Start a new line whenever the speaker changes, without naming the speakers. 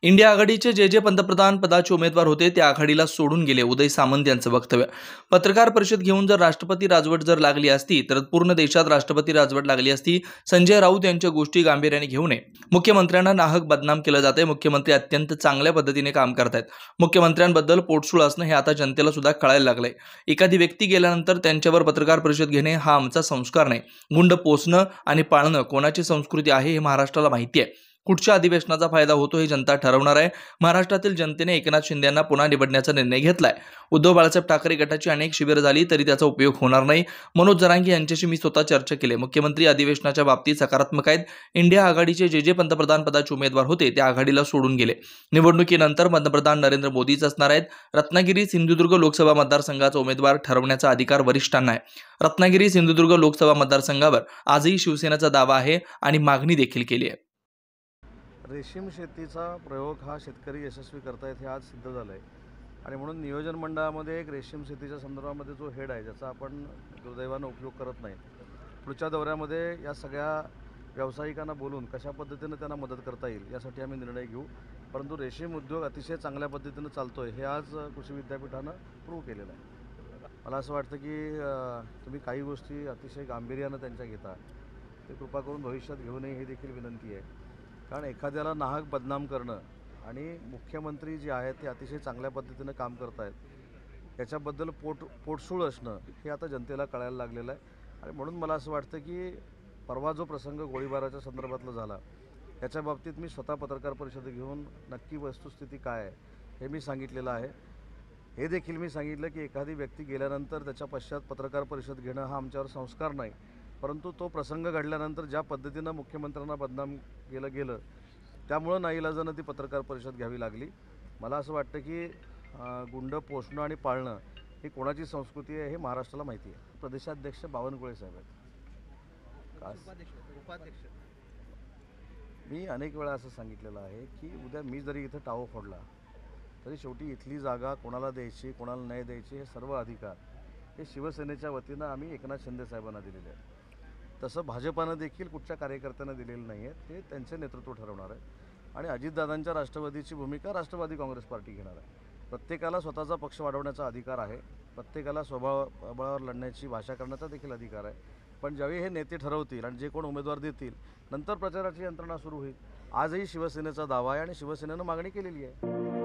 India आघाडीचे जे पंतप्रधान पदाचे उमेदवार होते ते आघाडीला सोडून गेले, उदय सामंत यांचं वक्तव्य. पत्रकार परिषद घेऊन जर राष्ट्रपती राजवट जर लागली असती तर पूर्ण देशात राष्ट्रपती राजवट लागली असती. संजय राऊत यांच्या गोष्टी गांभीर्याने घेऊ नये. मुख्यमंत्र्यांना नाहक बदनाम केलं जाते. मुख्यमंत्री अत्यंत चांगल्या पद्धतीने काम करतायत. मुख्यमंत्र्यांबद्दल पोटसूळ असणं हे आता जनतेला सुद्धा कळायला लागलंय. एखादी व्यक्ती गेल्यानंतर त्यांच्यावर पत्रकार परिषद घेणे हा आमचा संस्कार नाही. गुंड पोसणं आणि पाळणं कोणाची संस्कृती आहे हे महाराष्ट्राला माहिती आहे. कुठच्या अधिवेशनाचा फायदा होतो हे जनता ठरवणार आहे. महाराष्ट्रातील जनतेने एकनाथ शिंदे यांना पुन्हा निवडण्याचा निर्णय घेतलाय. उद्धव बाळासाहेब ठाकरे गटाची अनेक शिबिरं झाली तरी त्याचा उपयोग होणार नाही. मनोज जरांगे यांच्याशी मी स्वतः चर्चा केली. मुख्यमंत्री अधिवेशनाच्या बाबतीत सकारात्मक आहेत. इंडिया आघाडीचे जे पंतप्रधान पदाचे उमेदवार होते ते आघाडीला सोडून गेले. निवडणुकीनंतर पंतप्रधान नरेंद्र मोदीच असणार आहेत. रत्नागिरी सिंधुदुर्ग लोकसभा मतदारसंघाचा उमेदवार ठरवण्याचा अधिकार वरिष्ठांना आहे. रत्नागिरी सिंधुदुर्ग लोकसभा मतदारसंघावर आजही शिवसेनेचा दावा आहे आणि मागणी देखील केली आहे.
रेशीम शेतीचा प्रयोग हा शेतकरी यशस्वी करतायत हे आज सिद्ध झालं आहे. आणि म्हणून नियोजन मंडळामध्ये एक रेशीम शेतीच्या संदर्भामध्ये जो हेड आहे ज्याचा आपण दुर्दैवानं उपयोग करत नाही, पुढच्या दौऱ्यामध्ये या सगळ्या व्यावसायिकांना बोलून कशा पद्धतीनं त्यांना मदत करता येईल यासाठी आम्ही निर्णय घेऊ. परंतु रेशीम उद्योग अतिशय चांगल्या पद्धतीनं चालतो आहे हे आज कृषी विद्यापीठानं प्रूव्ह केलेलं आहे. मला असं वाटतं की तुम्ही काही गोष्टी अतिशय गांभीर्यानं त्यांच्या घेता, ते कृपा करून भविष्यात घेऊ नये ही देखील विनंती आहे. कारण एखाद्याला नाहक बदनाम करणं आणि मुख्यमंत्री जे आहेत ते अतिशय चांगल्या पद्धतीनं काम करत आहेत याच्याबद्दल पोटसूळ असणं हे आता जनतेला कळायला लागलेलं आहे. आणि म्हणून मला असं वाटतं की परवा जो प्रसंग गोळीबाराच्या संदर्भातला झाला याच्या बाबतीत मी स्वतः पत्रकार परिषद घेऊन नक्की वस्तुस्थिती काय आहे हे मी सांगितलेलं आहे. हे देखील मी सांगितलं की एखादी व्यक्ती गेल्यानंतर त्याच्या पश्चात पत्रकार परिषद घेणं हा आमच्यावर संस्कार नाही. परंतु तो प्रसंग घडल्यानंतर ज्या पद्धतीनं मुख्यमंत्र्यांना बदनाम केलं गेलं त्यामुळं नाईलाजानं ती पत्रकार परिषद घ्यावी लागली. मला असं वाटतं की गुंड पोसणं आणि पाळणं ही कोणाची संस्कृती आहे हे महाराष्ट्राला माहिती आहे. प्रदेशाध्यक्ष बावनकुळे साहेब आहेत. मी अनेक वेळा असं सांगितलेलं आहे की उद्या मी जरी इथं टाहो फोडला तरी शेवटी इथली जागा कोणाला द्यायची कोणाला नाही द्यायची हे सर्व अधिकार हे शिवसेनेच्या वतीनं आम्ही एकनाथ शिंदे साहेबांना दिलेले आहेत. तसं भाजपानं देखील कुठच्या कार्यकर्त्यांना दिलेलं नाही आहे, ते त्यांचे नेतृत्व ठरवणार आहे. आणि अजितदादांच्या राष्ट्रवादीची भूमिका राष्ट्रवादी काँग्रेस पार्टी घेणार आहे. प्रत्येकाला स्वतःचा पक्ष वाढवण्याचा अधिकार आहे. प्रत्येकाला स्वबळावर लढण्याची भाषा करण्याचा देखील अधिकार आहे. पण ज्यावेळी हे नेते ठरवतील आणि जे कोण उमेदवार देतील नंतर प्रचाराची यंत्रणा सुरू होईल. आजही शिवसेनेचा दावा आहे आणि शिवसेनेनं मागणी केलेली आहे.